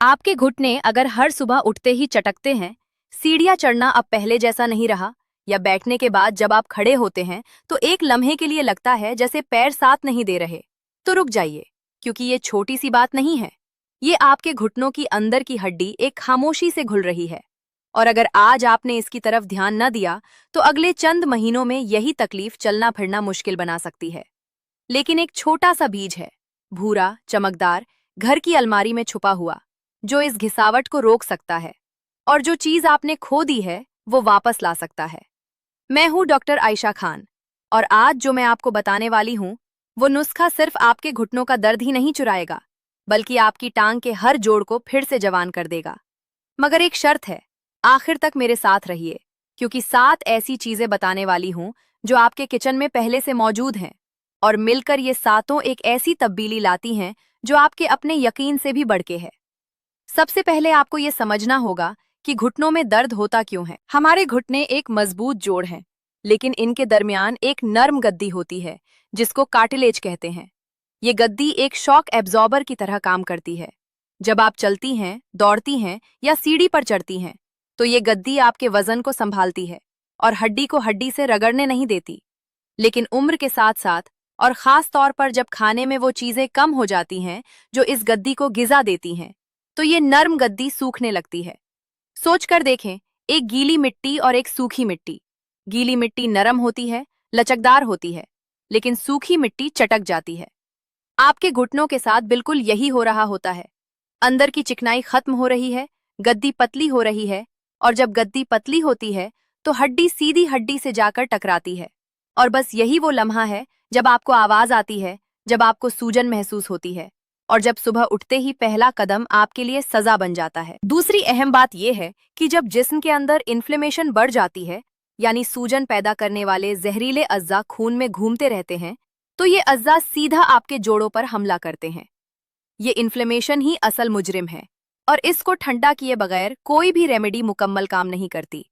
आपके घुटने अगर हर सुबह उठते ही चटकते हैं, सीढ़ियां चढ़ना अब पहले जैसा नहीं रहा, या बैठने के बाद जब आप खड़े होते हैं तो एक लम्हे के लिए लगता है जैसे पैर साथ नहीं दे रहे, तो रुक जाइए, क्योंकि ये छोटी सी बात नहीं है। ये आपके घुटनों की अंदर की हड्डी एक खामोशी से घुल रही है। और अगर आज आपने इसकी तरफ ध्यान न दिया तो अगले चंद महीनों में यही तकलीफ चलना फिरना मुश्किल बना सकती है। लेकिन एक छोटा सा बीज है, भूरा चमकदार, घर की अलमारी में छुपा हुआ, जो इस घिसावट को रोक सकता है और जो चीज आपने खो दी है वो वापस ला सकता है। मैं हूं डॉक्टर आयशा खान, और आज जो मैं आपको बताने वाली हूं वो नुस्खा सिर्फ आपके घुटनों का दर्द ही नहीं चुराएगा, बल्कि आपकी टांग के हर जोड़ को फिर से जवान कर देगा। मगर एक शर्त है, आखिर तक मेरे साथ रहिए, क्योंकि 7 ऐसी चीजें बताने वाली हूं जो आपके किचन में पहले से मौजूद हैं, और मिलकर ये सातों एक ऐसी तब्दीली लाती हैं जो आपके अपने यकीन से भी बढ़ के है। सबसे पहले आपको ये समझना होगा कि घुटनों में दर्द होता क्यों है। हमारे घुटने एक मजबूत जोड़ हैं, लेकिन इनके दरमियान एक नर्म गद्दी होती है जिसको कार्टिलेज कहते हैं। ये गद्दी एक शॉक एब्जॉर्बर की तरह काम करती है। जब आप चलती हैं, दौड़ती हैं या सीढ़ी पर चढ़ती हैं, तो ये गद्दी आपके वजन को संभालती है और हड्डी को हड्डी से रगड़ने नहीं देती। लेकिन उम्र के साथ साथ, और खास तौर पर जब खाने में वो चीजें कम हो जाती हैं जो इस गद्दी को गिजा देती हैं, तो ये नर्म गद्दी सूखने लगती है। सोच कर देखें, एक गीली मिट्टी और एक सूखी मिट्टी। गीली मिट्टी नरम होती है, लचकदार होती है, लेकिन सूखी मिट्टी चटक जाती है। आपके घुटनों के साथ बिल्कुल यही हो रहा होता है। अंदर की चिकनाई खत्म हो रही है, गद्दी पतली हो रही है, और जब गद्दी पतली होती है तो हड्डी सीधी हड्डी से जाकर टकराती है। और बस यही वो लम्हा है जब आपको आवाज आती है, जब आपको सूजन महसूस होती है, और जब सुबह उठते ही पहला कदम आपके लिए सजा बन जाता है। दूसरी अहम बात यह है कि जब जिस्म के अंदर इन्फ्लेमेशन बढ़ जाती है, यानी सूजन पैदा करने वाले जहरीले अज्जा खून में घूमते रहते हैं, तो ये अज्जा सीधा आपके जोड़ों पर हमला करते हैं। ये इन्फ्लेमेशन ही असल मुजरिम है, और इसको ठंडा किए बगैर कोई भी रेमेडी मुकम्मल काम नहीं करती।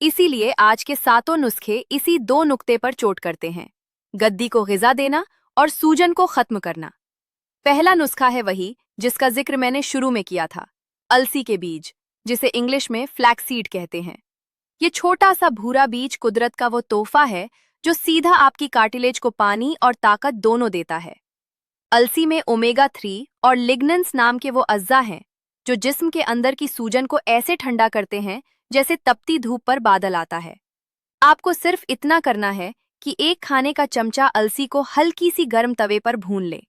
इसीलिए आज के सातों नुस्खे इसी 2 नुक्ते पर चोट करते हैं: गद्दी को ग़िज़ा देना और सूजन को खत्म करना। पहला नुस्खा है वही जिसका जिक्र मैंने शुरू में किया था, अलसी के बीज, जिसे इंग्लिश में फ्लैक्सीड कहते हैं। ये छोटा सा भूरा बीज कुदरत का वो तोहफा है जो सीधा आपकी कार्टिलेज को पानी और ताकत दोनों देता है। अलसी में ओमेगा 3 और लिग्नेंस नाम के वो अज्जा हैं जो जिस्म के अंदर की सूजन को ऐसे ठंडा करते हैं जैसे तपती धूप पर बादल आता है। आपको सिर्फ इतना करना है कि एक खाने का चमचा अलसी को हल्की सी गर्म तवे पर भून ले,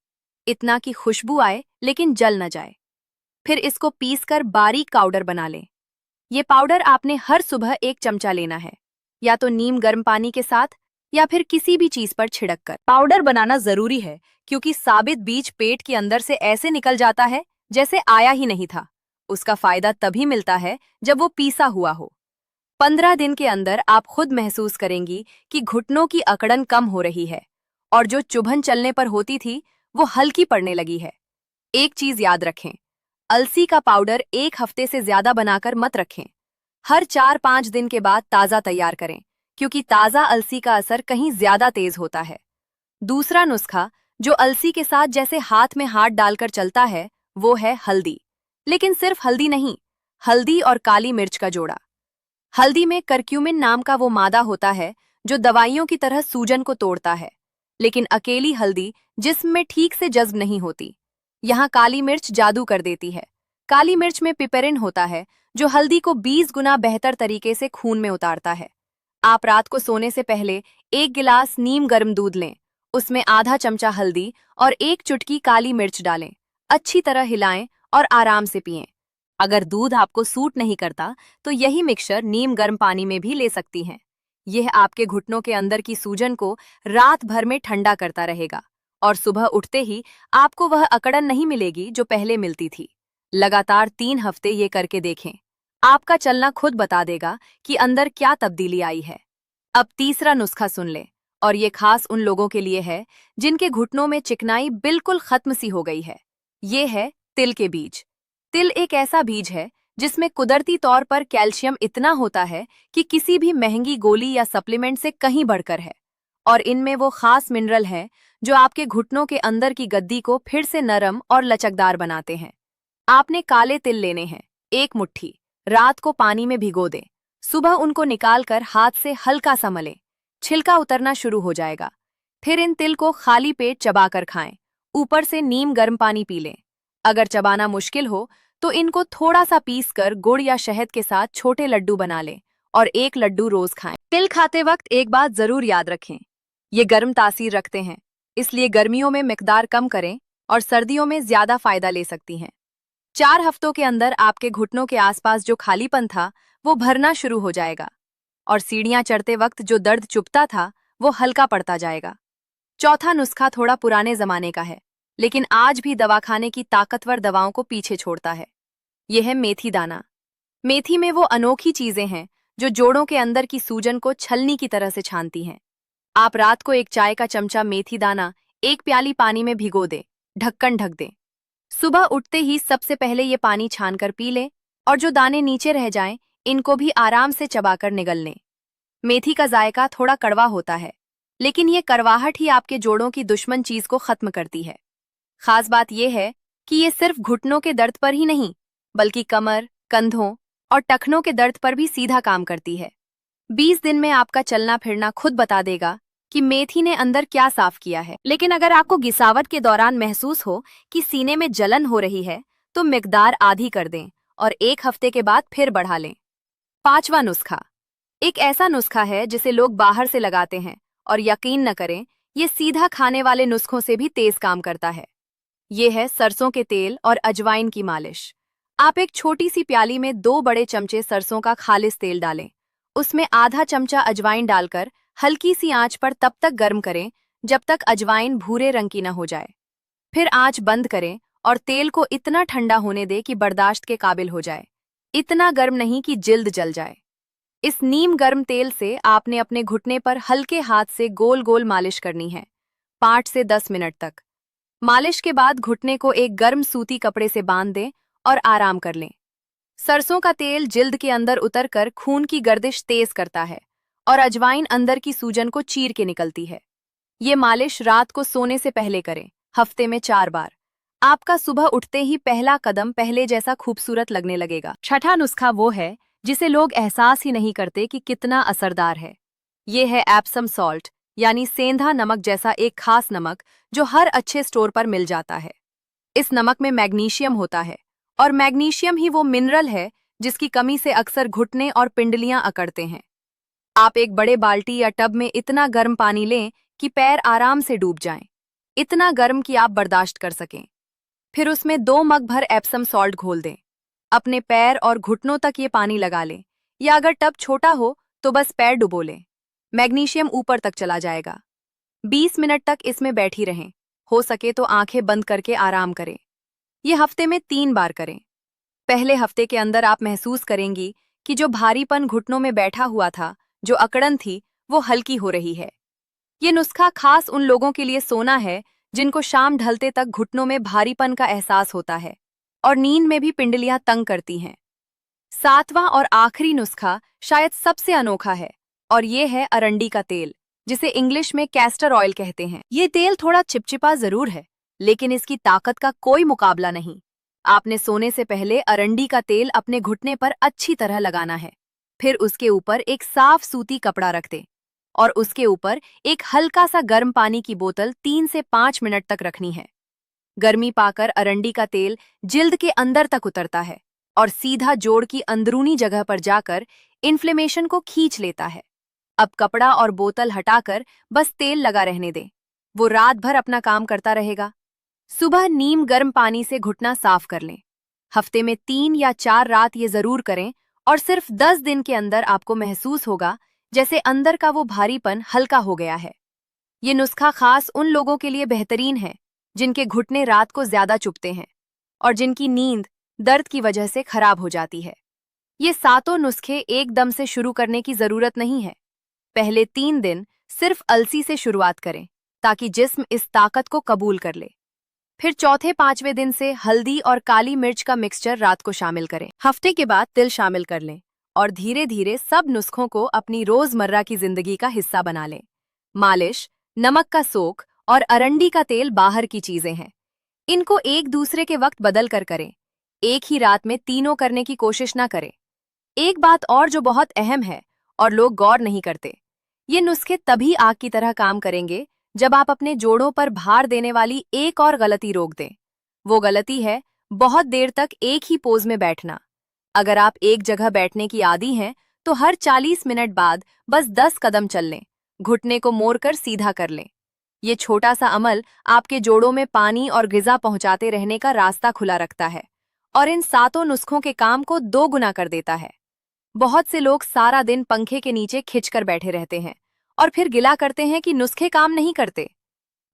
इतना कि खुशबू आए लेकिन जल न जाए। फिर इसको पीसकर बारीक पाउडर बना लें। ये पाउडर आपने हर सुबह 1 चमचा लेना है, या तो नीम गर्म पानी के साथ या फिर किसी भी चीज पर छिड़क कर। पाउडर बनाना जरूरी है क्योंकि साबित बीज पेट के अंदर से ऐसे निकल जाता है जैसे आया ही नहीं था। उसका फायदा तभी मिलता है जब वो पीसा हुआ हो। 15 दिन के अंदर आप खुद महसूस करेंगी कि घुटनों की अकड़न कम हो रही है, और जो चुभन चलने पर होती थी वो हल्की पड़ने लगी है। एक चीज याद रखें, अलसी का पाउडर 1 हफ्ते से ज्यादा बनाकर मत रखें। हर 4-5 दिन के बाद ताज़ा तैयार करें, क्योंकि ताज़ा अलसी का असर कहीं ज्यादा तेज होता है। दूसरा नुस्खा जो अलसी के साथ जैसे हाथ में हाथ डालकर चलता है वो है हल्दी। लेकिन सिर्फ हल्दी नहीं, हल्दी और काली मिर्च का जोड़ा। हल्दी में करक्यूमिन नाम का वो मादा होता है जो दवाइयों की तरह सूजन को तोड़ता है, लेकिन अकेली हल्दी जिस्म में ठीक से जज्ब नहीं होती। यहाँ काली मिर्च जादू कर देती है। काली मिर्च में पिपेरिन होता है जो हल्दी को 20 गुना बेहतर तरीके से खून में उतारता है। आप रात को सोने से पहले 1 गिलास नीम गर्म दूध लें, उसमें आधा चमचा हल्दी और 1 चुटकी काली मिर्च डालें, अच्छी तरह हिलाएं और आराम से पिएं। अगर दूध आपको सूट नहीं करता तो यही मिक्सचर नीम गर्म पानी में भी ले सकती हैं। यह आपके घुटनों के अंदर की सूजन को रात भर में ठंडा करता रहेगा, और सुबह उठते ही आपको वह अकड़न नहीं मिलेगी जो पहले मिलती थी। लगातार 3 हफ्ते ये करके देखें, आपका चलना खुद बता देगा कि अंदर क्या तब्दीली आई है। अब तीसरा नुस्खा सुन लें, और ये खास उन लोगों के लिए है जिनके घुटनों में चिकनाई बिल्कुल खत्म सी हो गई है। ये है तिल के बीज। तिल एक ऐसा बीज है जिसमें कुदरती तौर पर कैल्शियम इतना होता है कि किसी भी महंगी गोली या सप्लीमेंट से कहीं बढ़कर है, और इनमें वो खास मिनरल हैं जो आपके घुटनों के अंदर की गद्दी को फिर से नरम और लचकदार बनाते हैं। आपने काले तिल लेने हैं, 1 मुट्ठी। रात को पानी में भिगो दें। सुबह उनको निकालकर हाथ से हल्का सा मलें। छिलका उतरना शुरू हो जाएगा। फिर इन तिल को खाली पेट चबाकर खाएं। ऊपर से नीम गर्म पानी पी लें। अगर चबाना मुश्किल हो तो इनको थोड़ा सा पीस कर गुड़ या शहद के साथ छोटे लड्डू बना लें और 1 लड्डू रोज खाएं। तिल खाते वक्त एक बात जरूर याद रखें, ये गर्म तासीर रखते हैं, इसलिए गर्मियों में मिकदार कम करें और सर्दियों में ज्यादा फायदा ले सकती हैं। 4 हफ्तों के अंदर आपके घुटनों के आसपास जो खालीपन था वो भरना शुरू हो जाएगा और सीढ़ियां चढ़ते वक्त जो दर्द चुभता था वो हल्का पड़ता जाएगा। चौथा नुस्खा थोड़ा पुराने जमाने का है, लेकिन आज भी दवाखाने की ताकतवर दवाओं को पीछे छोड़ता है। यह है मेथी दाना। मेथी में वो अनोखी चीजें हैं जो जोड़ों के अंदर की सूजन को छलनी की तरह से छानती हैं। आप रात को 1 चाय का चमचा मेथी दाना 1 प्याली पानी में भिगो दें, ढक्कन ढक दें। सुबह उठते ही सबसे पहले ये पानी छानकर पी लें और जो दाने नीचे रह जाएं, इनको भी आराम से चबाकर निगल लें। मेथी का जायका थोड़ा कड़वा होता है, लेकिन ये कड़वाहट ही आपके जोड़ों की दुश्मन चीज को खत्म करती है। खास बात यह है कि ये सिर्फ घुटनों के दर्द पर ही नहीं, बल्कि कमर, कंधों और टखनों के दर्द पर भी सीधा काम करती है। 20 दिन में आपका चलना फिरना खुद बता देगा कि मेथी ने अंदर क्या साफ किया है। लेकिन अगर आपको गिसावट के दौरान महसूस हो कि सीने में जलन हो रही है, तो मिकदार आधी कर दें और 1 हफ्ते के बाद फिर बढ़ा लें। 5वां नुस्खा एक ऐसा नुस्खा है जिसे लोग बाहर से लगाते हैं और यकीन न करें, ये सीधा खाने वाले नुस्खों से भी तेज काम करता है। ये है सरसों के तेल और अजवाइन की मालिश। आप एक छोटी सी प्याली में 2 बड़े चमचे सरसों का खालिस तेल डालें। उसमें आधा चमचा अजवाइन डालकर हल्की सी आंच पर तब तक गर्म करें जब तक अजवाइन भूरे रंग की न हो जाए। फिर आंच बंद करें और तेल को इतना ठंडा होने दें कि बर्दाश्त के काबिल हो जाए, इतना गर्म नहीं कि जिल्द जल जाए। इस नीम गर्म तेल से आपने अपने घुटने पर हल्के हाथ से गोल गोल मालिश करनी है, 5 से 10 मिनट तक। मालिश के बाद घुटने को एक गर्म सूती कपड़े से बांध दें और आराम कर लें। सरसों का तेल जिल्द के अंदर उतरकर खून की गर्दिश तेज करता है और अजवाइन अंदर की सूजन को चीर के निकलती है। ये मालिश रात को सोने से पहले करें, हफ्ते में 4 बार। आपका सुबह उठते ही पहला कदम पहले जैसा खूबसूरत लगने लगेगा। 6ठा नुस्खा वो है जिसे लोग एहसास ही नहीं करते कि कितना असरदार है। ये है एप्सम सॉल्ट, यानी सेंधा नमक जैसा एक खास नमक जो हर अच्छे स्टोर पर मिल जाता है। इस नमक में मैग्नीशियम होता है और मैग्नीशियम ही वो मिनरल है जिसकी कमी से अक्सर घुटने और पिंडलियां अकड़ते हैं। आप एक बड़े बाल्टी या टब में इतना गर्म पानी लें कि पैर आराम से डूब जाएं, इतना गर्म कि आप बर्दाश्त कर सकें। फिर उसमें 2 मग भर एप्सम सॉल्ट घोल दें। अपने पैर और घुटनों तक ये पानी लगा लें, या अगर टब छोटा हो तो बस पैर डुबो लें। मैग्नीशियम ऊपर तक चला जाएगा। 20 मिनट तक इसमें बैठी रहें, हो सके तो आंखें बंद करके आराम करें। ये हफ्ते में 3 बार करें। पहले हफ्ते के अंदर आप महसूस करेंगी कि जो भारीपन घुटनों में बैठा हुआ था, जो अकड़न थी, वो हल्की हो रही है। ये नुस्खा खास उन लोगों के लिए सोना है जिनको शाम ढलते तक घुटनों में भारीपन का एहसास होता है और नींद में भी पिंडलियां तंग करती हैं। 7वां और आखिरी नुस्खा शायद सबसे अनोखा है और ये है अरंडी का तेल, जिसे इंग्लिश में कैस्टर ऑयल कहते हैं। ये तेल थोड़ा चिपचिपा जरूर है, लेकिन इसकी ताकत का कोई मुकाबला नहीं। आपने सोने से पहले अरंडी का तेल अपने घुटने पर अच्छी तरह लगाना है। फिर उसके ऊपर एक साफ सूती कपड़ा रख दें और उसके ऊपर एक हल्का सा गर्म पानी की बोतल 3 से 5 मिनट तक रखनी है। गर्मी पाकर अरंडी का तेल जिल्द के अंदर तक उतरता है और सीधा जोड़ की अंदरूनी जगह पर जाकर इन्फ्लेमेशन को खींच लेता है। अब कपड़ा और बोतल हटाकर बस तेल लगा रहने दें, वो रात भर अपना काम करता रहेगा। सुबह नीम गर्म पानी से घुटना साफ कर लें। हफ्ते में 3 या 4 रात ये जरूर करें और सिर्फ 10 दिन के अंदर आपको महसूस होगा जैसे अंदर का वो भारीपन हल्का हो गया है। ये नुस्खा खास उन लोगों के लिए बेहतरीन है जिनके घुटने रात को ज्यादा चुभते हैं और जिनकी नींद दर्द की वजह से खराब हो जाती है। ये सातों नुस्खे एकदम से शुरू करने की जरूरत नहीं है। पहले 3 दिन सिर्फ अलसी से शुरुआत करें ताकि जिस्म इस ताकत को कबूल कर ले। फिर चौथे 5वें दिन से हल्दी और काली मिर्च का मिक्सचर रात को शामिल करें। हफ्ते के बाद तिल शामिल कर लें और धीरे धीरे सब नुस्खों को अपनी रोजमर्रा की जिंदगी का हिस्सा बना लें। मालिश, नमक का सोख और अरंडी का तेल बाहर की चीजें हैं। इनको एक दूसरे के वक्त बदल कर करें। एक ही रात में तीनों करने की कोशिश ना करें। एक बात और जो बहुत अहम है और लोग गौर नहीं करते, ये नुस्खे तभी आग की तरह काम करेंगे जब आप अपने जोड़ों पर भार देने वाली एक और गलती रोक दें। वो गलती है बहुत देर तक एक ही पोज में बैठना। अगर आप एक जगह बैठने की आदी हैं, तो हर 40 मिनट बाद बस 10 कदम चल लें, घुटने को मोड़कर सीधा कर लें। ये छोटा सा अमल आपके जोड़ों में पानी और ग़िज़ा पहुंचाते रहने का रास्ता खुला रखता है और इन सातों नुस्खों के काम को 2 गुना कर देता है। बहुत से लोग सारा दिन पंखे के नीचे खिंचकर बैठे रहते हैं और फिर गिला करते हैं कि नुस्खे काम नहीं करते।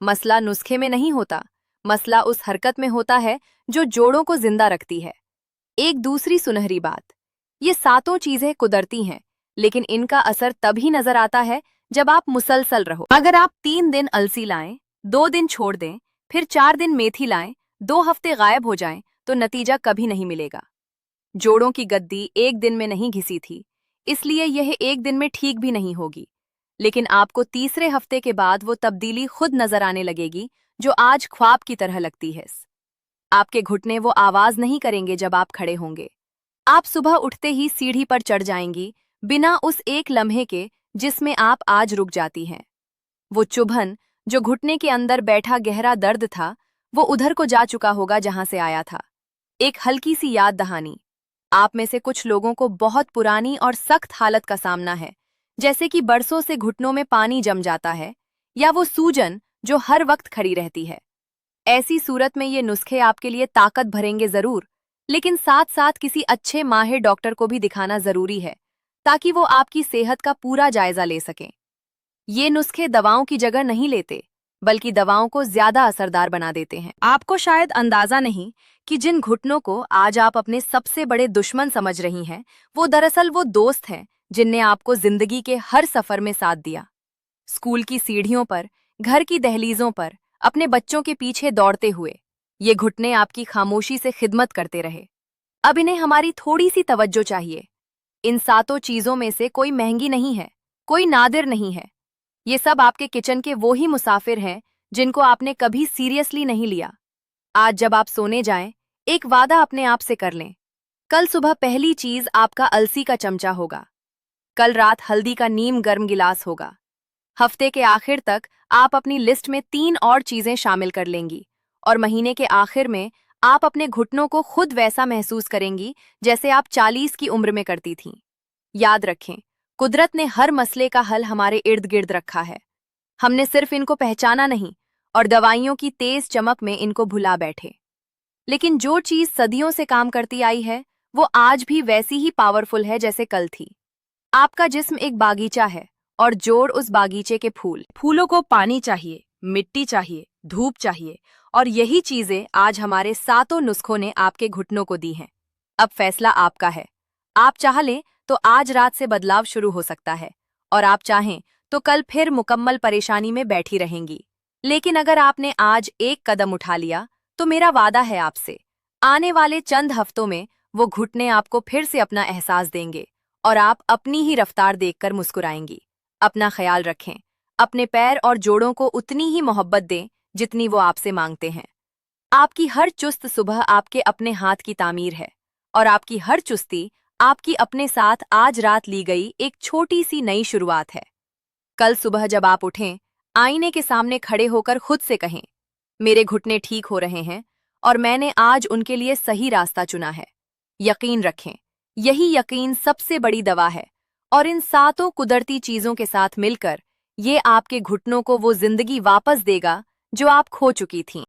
मसला नुस्खे में नहीं होता, मसला उस हरकत में होता है जो जोड़ों को जिंदा रखती है। एक दूसरी सुनहरी बात, ये सातों चीजें कुदरती हैं, लेकिन इनका असर तभी नजर आता है जब आप मुसलसल रहो। अगर आप 3 दिन अलसी लाएं, 2 दिन छोड़ दें, फिर 4 दिन मेथी लाएं, 2 हफ्ते गायब हो जाएं, तो नतीजा कभी नहीं मिलेगा। जोड़ों की गद्दी एक दिन में नहीं घिसी थी, इसलिए यह एक दिन में ठीक भी नहीं होगी, लेकिन आपको तीसरे हफ्ते के बाद वो तब्दीली खुद नजर आने लगेगी जो आज ख्वाब की तरह लगती है। आपके घुटने वो आवाज नहीं करेंगे जब आप खड़े होंगे। आप सुबह उठते ही सीढ़ी पर चढ़ जाएंगी, बिना उस एक लम्हे के जिसमें आप आज रुक जाती हैं। वो चुभन जो घुटने के अंदर बैठा गहरा दर्द था, वो उधर को जा चुका होगा जहां से आया था। एक हल्की सी याद दहानी, आप में से कुछ लोगों को बहुत पुरानी और सख्त हालत का सामना है, जैसे कि बरसों से घुटनों में पानी जम जाता है या वो सूजन जो हर वक्त खड़ी रहती है। ऐसी सूरत में ये नुस्खे आपके लिए ताकत भरेंगे जरूर, लेकिन साथ साथ किसी अच्छे माहिर डॉक्टर को भी दिखाना जरूरी है ताकि वो आपकी सेहत का पूरा जायजा ले सकें। ये नुस्खे दवाओं की जगह नहीं लेते, बल्कि दवाओं को ज्यादा असरदार बना देते हैं। आपको शायद अंदाजा नहीं कि जिन घुटनों को आज आप अपने सबसे बड़े दुश्मन समझ रही हैं, वो दरअसल वो दोस्त हैं जिनने आपको जिंदगी के हर सफर में साथ दिया। स्कूल की सीढ़ियों पर, घर की दहलीजों पर, अपने बच्चों के पीछे दौड़ते हुए ये घुटने आपकी खामोशी से खिदमत करते रहे। अब इन्हें हमारी थोड़ी सी तवज्जो चाहिए। इन सातों चीजों में से कोई महंगी नहीं है, कोई नादिर नहीं है। ये सब आपके किचन के वो ही मुसाफिर हैं जिनको आपने कभी सीरियसली नहीं लिया। आज जब आप सोने जाएं, एक वादा अपने आप से कर लें। कल सुबह पहली चीज आपका अलसी का चमचा होगा। कल रात हल्दी का नीम गर्म गिलास होगा। हफ्ते के आखिर तक आप अपनी लिस्ट में 3 और चीजें शामिल कर लेंगी और महीने के आखिर में आप अपने घुटनों को खुद वैसा महसूस करेंगी जैसे आप 40 की उम्र में करती थीं। याद रखें, कुदरत ने हर मसले का हल हमारे इर्द गिर्द रखा है। हमने सिर्फ इनको पहचाना नहीं और दवाइयों की तेज चमक में इनको भुला बैठे। लेकिन जो चीज सदियों से काम करती आई है, वो आज भी वैसी ही पावरफुल है जैसे कल थी। आपका जिस्म एक बागीचा है और जोड़ उस बागीचे के फूल। फूलों को पानी चाहिए, मिट्टी चाहिए, धूप चाहिए, और यही चीजें आज हमारे सातों नुस्खों ने आपके घुटनों को दी हैं। अब फैसला आपका है। आप चाह लें तो आज रात से बदलाव शुरू हो सकता है और आप चाहें तो कल फिर मुकम्मल परेशानी में बैठी रहेंगी। लेकिन अगर आपने आज एक कदम उठा लिया, तो मेरा वादा है आपसे, आने वाले चंद हफ्तों में वो घुटने आपको फिर से अपना एहसास देंगे और आप अपनी ही रफ्तार देखकर मुस्कुराएंगी। अपना ख्याल रखें, अपने पैर और जोड़ों को उतनी ही मोहब्बत दें जितनी वो आपसे मांगते हैं। आपकी हर चुस्त सुबह आपके अपने हाथ की तामीर है और आपकी हर चुस्ती आपकी अपने साथ आज रात ली गई एक छोटी सी नई शुरुआत है। कल सुबह जब आप उठें, आईने के सामने खड़े होकर खुद से कहें, मेरे घुटने ठीक हो रहे हैं और मैंने आज उनके लिए सही रास्ता चुना है। यकीन रखें, यही यकीन सबसे बड़ी दवा है और इन सातों कुदरती चीजों के साथ मिलकर ये आपके घुटनों को वो जिंदगी वापस देगा जो आप खो चुकी थीं।